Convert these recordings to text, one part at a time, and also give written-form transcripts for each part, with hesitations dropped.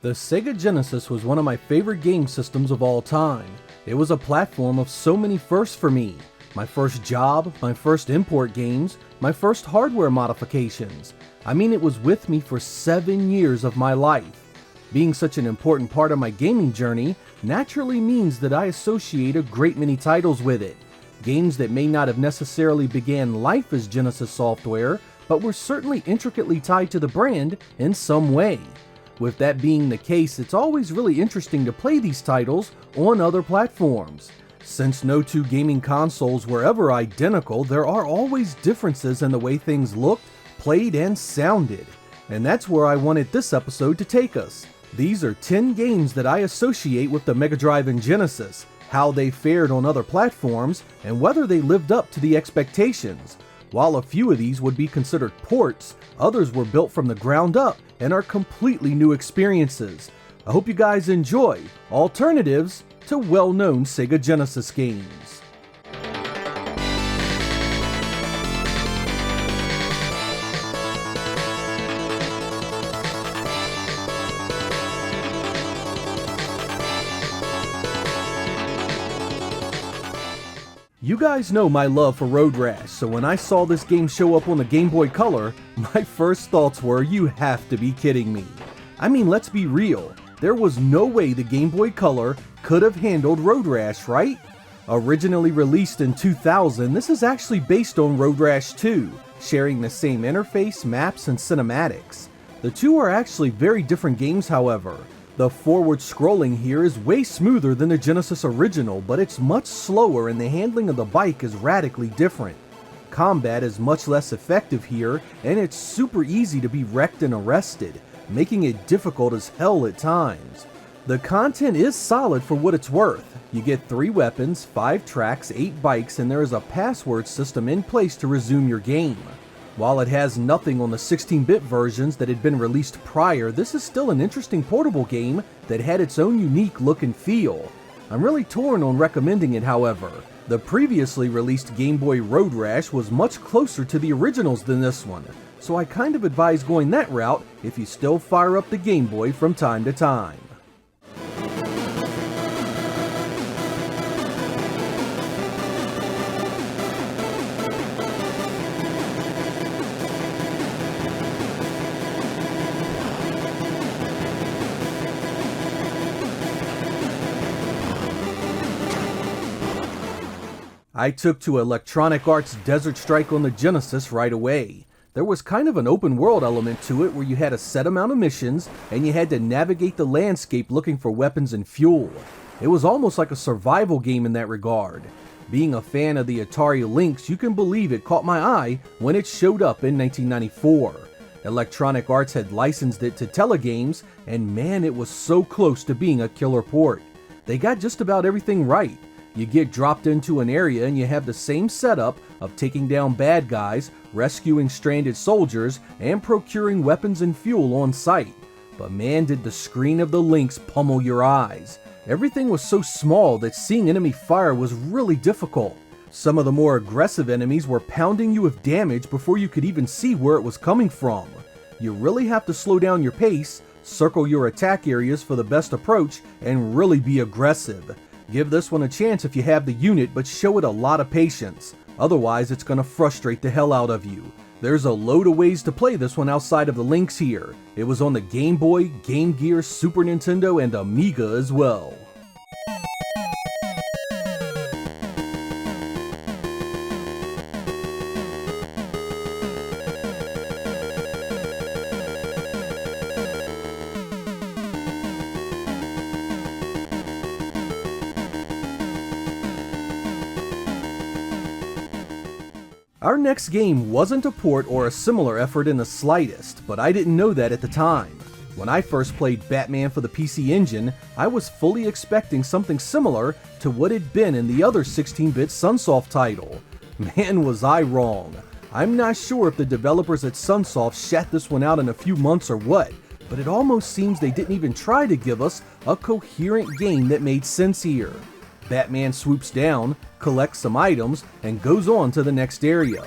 The Sega Genesis was one of my favorite game systems of all time. It was a platform of so many firsts for me. My first job, my first import games, my first hardware modifications. I mean, it was with me for 7 years of my life. Being such an important part of my gaming journey naturally means that I associate a great many titles with it. Games that may not have necessarily began life as Genesis software, but were certainly intricately tied to the brand in some way. With that being the case, it's always really interesting to play these titles on other platforms. Since no two gaming consoles were ever identical, there are always differences in the way things looked, played, and sounded. And that's where I wanted this episode to take us. These are 10 games that I associate with the Mega Drive and Genesis, how they fared on other platforms, and whether they lived up to the expectations. While a few of these would be considered ports, others were built from the ground up and are completely new experiences. I hope you guys enjoy alternatives to well-known Sega Genesis games. You guys know my love for Road Rash, so when I saw this game show up on the Game Boy Color, my first thoughts were, you have to be kidding me. I mean, let's be real, there was no way the Game Boy Color could have handled Road Rash, right? Originally released in 2000, this is actually based on Road Rash 2, sharing the same interface, maps, and cinematics. The two are actually very different games, however. The forward scrolling here is way smoother than the Genesis original, but it's much slower and the handling of the bike is radically different. Combat is much less effective here, and it's super easy to be wrecked and arrested, making it difficult as hell at times. The content is solid for what it's worth. You get 3 weapons, 5 tracks, 8 bikes, and there is a password system in place to resume your game. While it has nothing on the 16-bit versions that had been released prior, this is still an interesting portable game that had its own unique look and feel. I'm really torn on recommending it, however. The previously released Game Boy Road Rash was much closer to the originals than this one, so I kind of advise going that route if you still fire up the Game Boy from time to time. I took to Electronic Arts' Desert Strike on the Genesis right away. There was kind of an open world element to it where you had a set amount of missions and you had to navigate the landscape looking for weapons and fuel. It was almost like a survival game in that regard. Being a fan of the Atari Lynx, you can believe it caught my eye when it showed up in 1994. Electronic Arts had licensed it to Telegames, and man, it was so close to being a killer port. They got just about everything right. You get dropped into an area and you have the same setup of taking down bad guys, rescuing stranded soldiers, and procuring weapons and fuel on site. But man, did the screen of the Lynx pummel your eyes. Everything was so small that seeing enemy fire was really difficult. Some of the more aggressive enemies were pounding you with damage before you could even see where it was coming from. You really have to slow down your pace, circle your attack areas for the best approach, and really be aggressive. Give this one a chance if you have the unit, but show it a lot of patience. Otherwise, it's gonna frustrate the hell out of you. There's a load of ways to play this one outside of the Lynx here. It was on the Game Boy, Game Gear, Super Nintendo, and Amiga as well. Our next game wasn't a port or a similar effort in the slightest, but I didn't know that at the time. When I first played Batman for the PC Engine, I was fully expecting something similar to what had been in the other 16-bit Sunsoft title. Man, was I wrong. I'm not sure if the developers at Sunsoft shat this one out in a few months or what, but it almost seems they didn't even try to give us a coherent game that made sense here. Batman swoops down, collects some items, and goes on to the next area.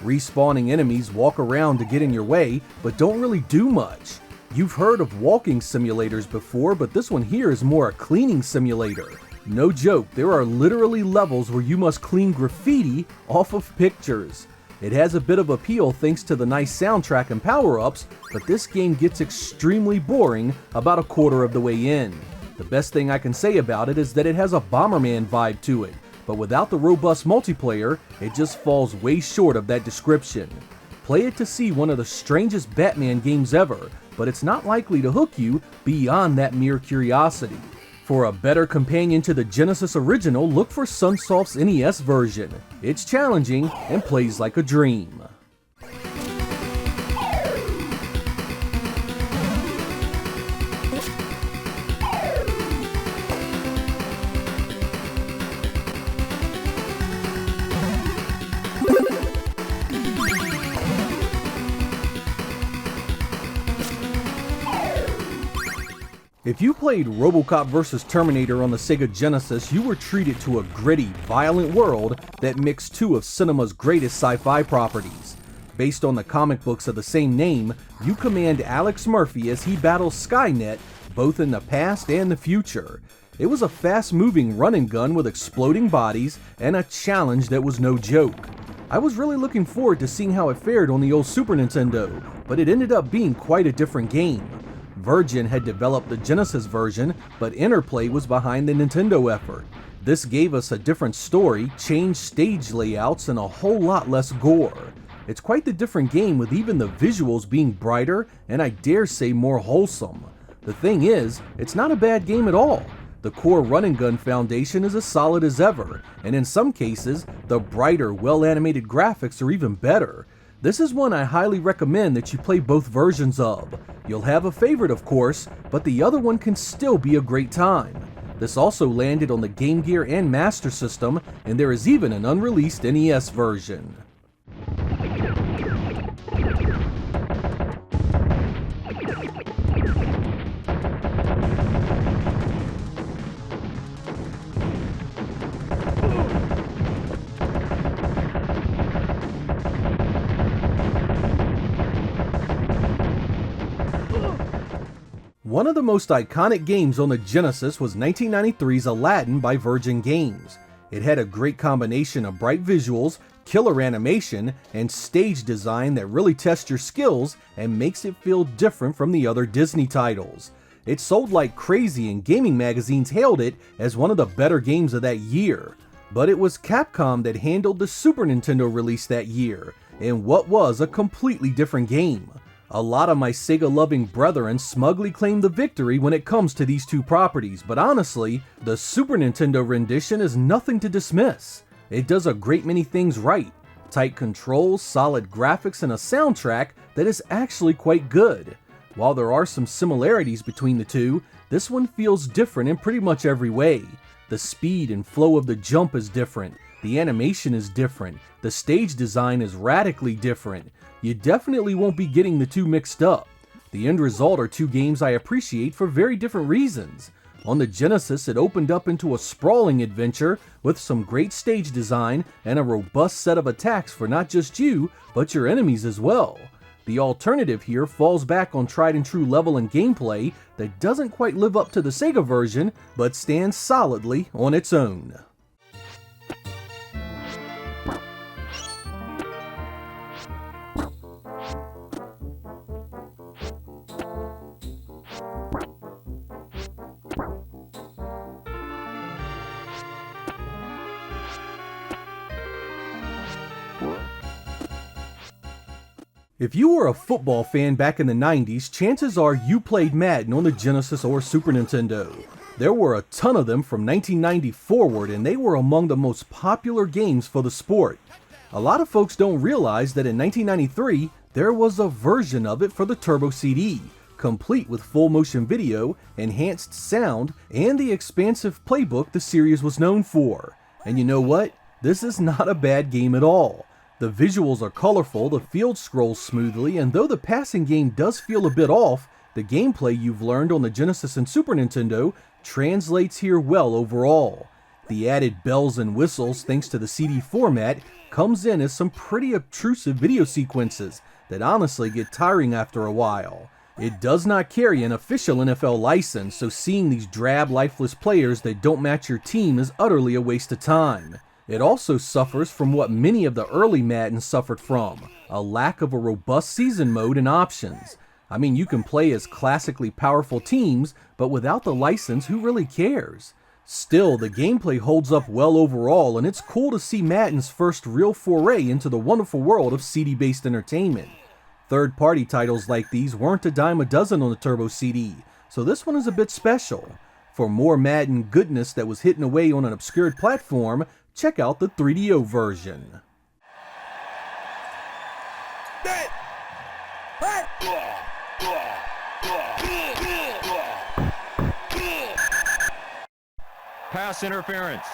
Respawning enemies walk around to get in your way, but don't really do much. You've heard of walking simulators before, but this one here is more a cleaning simulator. No joke, there are literally levels where you must clean graffiti off of pictures. It has a bit of appeal thanks to the nice soundtrack and power-ups, but this game gets extremely boring about a quarter of the way in. The best thing I can say about it is that it has a Bomberman vibe to it, but without the robust multiplayer, it just falls way short of that description. Play it to see one of the strangest Batman games ever, but it's not likely to hook you beyond that mere curiosity. For a better companion to the Genesis original, look for Sunsoft's NES version. It's challenging and plays like a dream. If you played Robocop vs. Terminator on the Sega Genesis, you were treated to a gritty, violent world that mixed two of cinema's greatest sci-fi properties. Based on the comic books of the same name, you command Alex Murphy as he battles Skynet, both in the past and the future. It was a fast-moving run-and-gun with exploding bodies and a challenge that was no joke. I was really looking forward to seeing how it fared on the old Super Nintendo, but it ended up being quite a different game. Virgin had developed the Genesis version, but Interplay was behind the Nintendo effort. This gave us a different story, changed stage layouts, and a whole lot less gore. It's quite the different game, with even the visuals being brighter and I dare say more wholesome. The thing is, it's not a bad game at all. The core run-and-gun foundation is as solid as ever, and in some cases, the brighter, well-animated graphics are even better. This is one I highly recommend that you play both versions of. You'll have a favorite, of course, but the other one can still be a great time. This also landed on the Game Gear and Master System, and there is even an unreleased NES version. One of the most iconic games on the Genesis was 1993's Aladdin by Virgin Games. It had a great combination of bright visuals, killer animation, and stage design that really tests your skills and makes it feel different from the other Disney titles. It sold like crazy and gaming magazines hailed it as one of the better games of that year. But it was Capcom that handled the Super Nintendo release that year, in what was a completely different game. A lot of my Sega-loving brethren smugly claim the victory when it comes to these two properties, but honestly, the Super Nintendo rendition is nothing to dismiss. It does a great many things right. Tight controls, solid graphics, and a soundtrack that is actually quite good. While there are some similarities between the two, this one feels different in pretty much every way. The speed and flow of the jump is different, the animation is different, the stage design is radically different. You definitely won't be getting the two mixed up. The end result are two games I appreciate for very different reasons. On the Genesis, it opened up into a sprawling adventure with some great stage design and a robust set of attacks for not just you, but your enemies as well. The alternative here falls back on tried and true level and gameplay that doesn't quite live up to the Sega version, but stands solidly on its own. If you were a football fan back in the 90s, chances are you played Madden on the Genesis or Super Nintendo. There were a ton of them from 1990 forward, and they were among the most popular games for the sport. A lot of folks don't realize that in 1993, there was a version of it for the Turbo CD, complete with full motion video, enhanced sound, and the expansive playbook the series was known for. And you know what? This is not a bad game at all. The visuals are colorful, the field scrolls smoothly, and though the passing game does feel a bit off, the gameplay you've learned on the Genesis and Super Nintendo translates here well overall. The added bells and whistles, thanks to the CD format, comes in as some pretty obtrusive video sequences that honestly get tiring after a while. It does not carry an official NFL license, so seeing these drab, lifeless players that don't match your team is utterly a waste of time. It also suffers from what many of the early Madden suffered from, a lack of a robust season mode and options. I mean, you can play as classically powerful teams, but without the license, who really cares? Still, the gameplay holds up well overall, and it's cool to see Madden's first real foray into the wonderful world of CD-based entertainment. Third-party titles like these weren't a dime a dozen on the Turbo CD, so this one is a bit special. For more Madden goodness that was hidden away on an obscured platform, check out the 3DO version. Pass interference.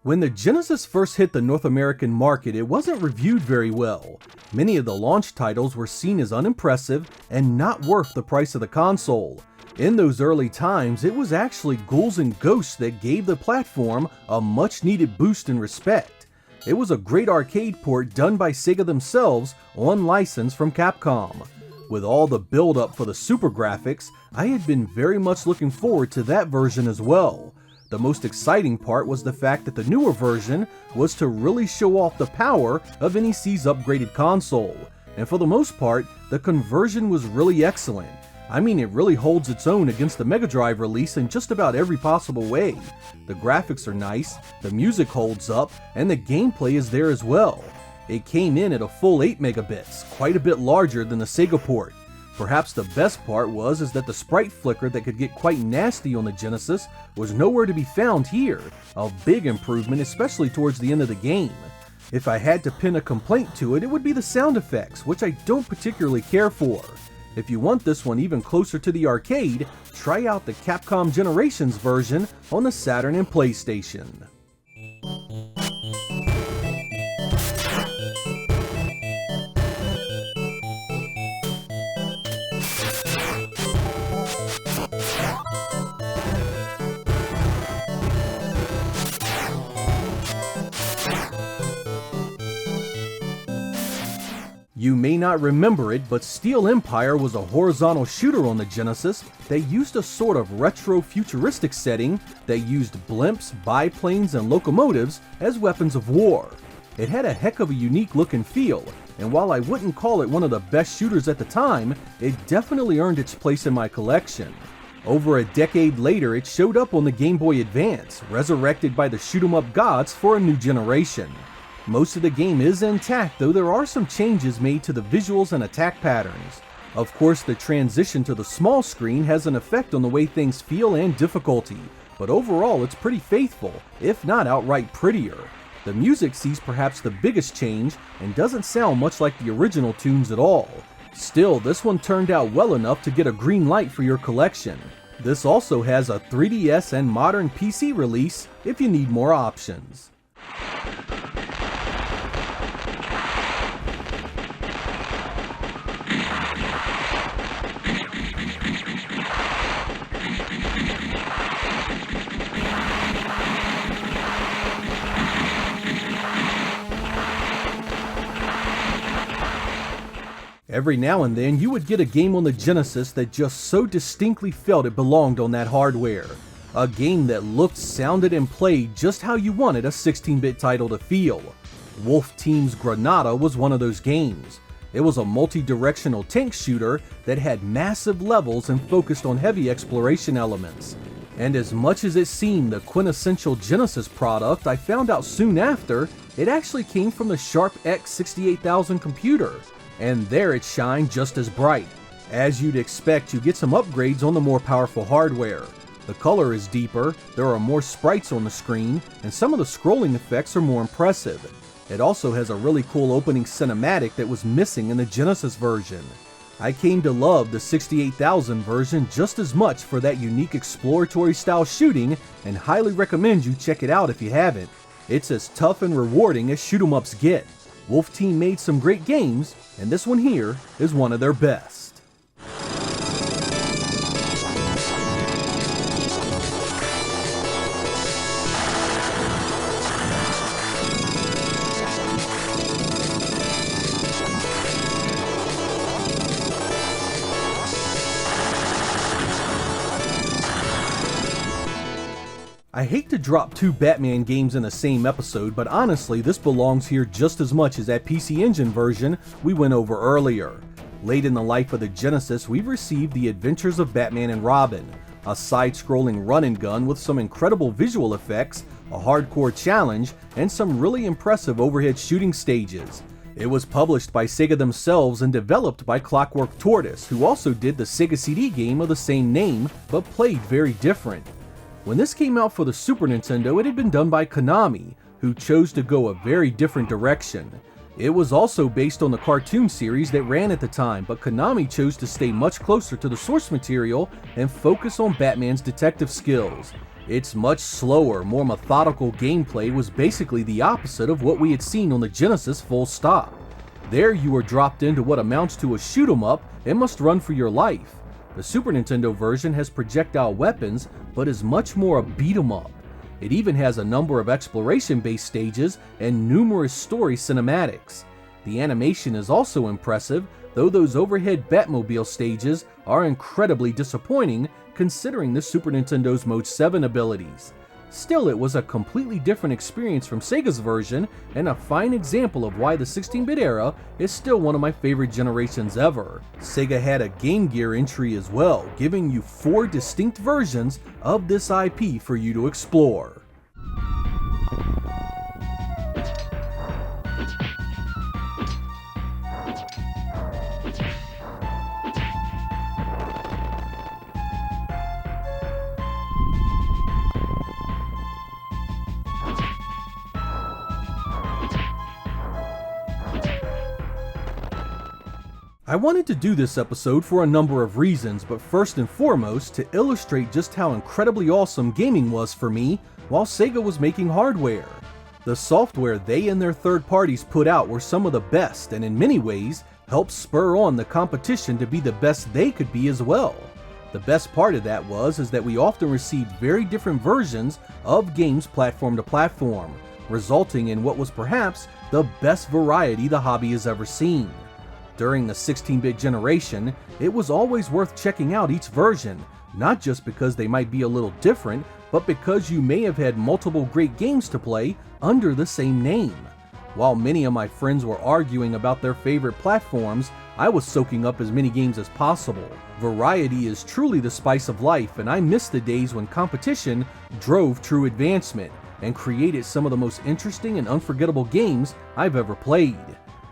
When the Genesis first hit the North American market, it wasn't reviewed very well. Many of the launch titles were seen as unimpressive and not worth the price of the console. In those early times, it was actually Ghouls and Ghosts that gave the platform a much needed boost in respect. It was a great arcade port done by Sega themselves on license from Capcom. With all the build up for the super graphics, I had been very much looking forward to that version as well. The most exciting part was the fact that the newer version was to really show off the power of NEC's upgraded console, and for the most part, the conversion was really excellent. I mean, it really holds its own against the Mega Drive release in just about every possible way. The graphics are nice, the music holds up, and the gameplay is there as well. It came in at a full 8 megabits, quite a bit larger than the Sega port. Perhaps the best part was that the sprite flicker that could get quite nasty on the Genesis was nowhere to be found here, a big improvement especially towards the end of the game. If I had to pin a complaint to it, it would be the sound effects, which I don't particularly care for. If you want this one even closer to the arcade, try out the Capcom Generations version on the Saturn and PlayStation. You may not remember it, but Steel Empire was a horizontal shooter on the Genesis that used a sort of retro-futuristic setting that used blimps, biplanes, and locomotives as weapons of war. It had a heck of a unique look and feel, and while I wouldn't call it one of the best shooters at the time, it definitely earned its place in my collection. Over a decade later, it showed up on the Game Boy Advance, resurrected by the shoot-'em-up gods for a new generation. Most of the game is intact, though there are some changes made to the visuals and attack patterns. Of course, the transition to the small screen has an effect on the way things feel and difficulty, but overall it's pretty faithful, if not outright prettier. The music sees perhaps the biggest change and doesn't sound much like the original tunes at all. Still, this one turned out well enough to get a green light for your collection. This also has a 3DS and modern PC release if you need more options. Every now and then, you would get a game on the Genesis that just so distinctly felt it belonged on that hardware. A game that looked, sounded, and played just how you wanted a 16-bit title to feel. Wolf Team's Granada was one of those games. It was a multi-directional tank shooter that had massive levels and focused on heavy exploration elements. And as much as it seemed the quintessential Genesis product, I found out soon after, it actually came from the Sharp X68000 computer. And there it shined just as bright. As you'd expect, you get some upgrades on the more powerful hardware. The color is deeper, there are more sprites on the screen, and some of the scrolling effects are more impressive. It also has a really cool opening cinematic that was missing in the Genesis version. I came to love the 68000 version just as much for that unique exploratory style shooting, and highly recommend you check it out if you haven't. It's as tough and rewarding as shoot 'em ups get. Wolf Team made some great games, and this one here is one of their best. I hate to drop two Batman games in the same episode, but honestly this belongs here just as much as that PC Engine version we went over earlier. Late in the life of the Genesis, we've received The Adventures of Batman and Robin, a side-scrolling run-and-gun with some incredible visual effects, a hardcore challenge, and some really impressive overhead shooting stages. It was published by Sega themselves and developed by Clockwork Tortoise, who also did the Sega CD game of the same name, but played very different. When this came out for the Super Nintendo, it had been done by Konami, who chose to go a very different direction. It was also based on the cartoon series that ran at the time, but Konami chose to stay much closer to the source material and focus on Batman's detective skills. Its much slower, more methodical gameplay was basically the opposite of what we had seen on the Genesis full stop. There you are dropped into what amounts to a shoot 'em up and must run for your life. The Super Nintendo version has projectile weapons, but is much more a beat 'em up. It even has a number of exploration-based stages and numerous story cinematics. The animation is also impressive, though those overhead Batmobile stages are incredibly disappointing considering the Super Nintendo's Mode 7 abilities. Still, it was a completely different experience from Sega's version, and a fine example of why the 16-bit era is still one of my favorite generations ever. Sega had a Game Gear entry as well, giving you 4 distinct versions of this IP for you to explore. I wanted to do this episode for a number of reasons, but first and foremost to illustrate just how incredibly awesome gaming was for me while Sega was making hardware. The software they and their third parties put out were some of the best, and in many ways helped spur on the competition to be the best they could be as well. The best part of that is that we often received very different versions of games platform to platform, resulting in what was perhaps the best variety the hobby has ever seen. During the 16-bit generation, it was always worth checking out each version, not just because they might be a little different, but because you may have had multiple great games to play under the same name. While many of my friends were arguing about their favorite platforms, I was soaking up as many games as possible. Variety is truly the spice of life, and I miss the days when competition drove true advancement and created some of the most interesting and unforgettable games I've ever played.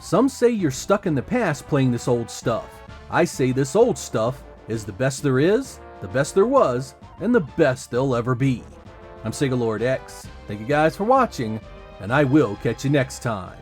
Some say you're stuck in the past playing this old stuff. I say this old stuff is the best there is, the best there was, and the best there'll ever be. I'm Sega Lord X. Thank you guys for watching, and I will catch you next time.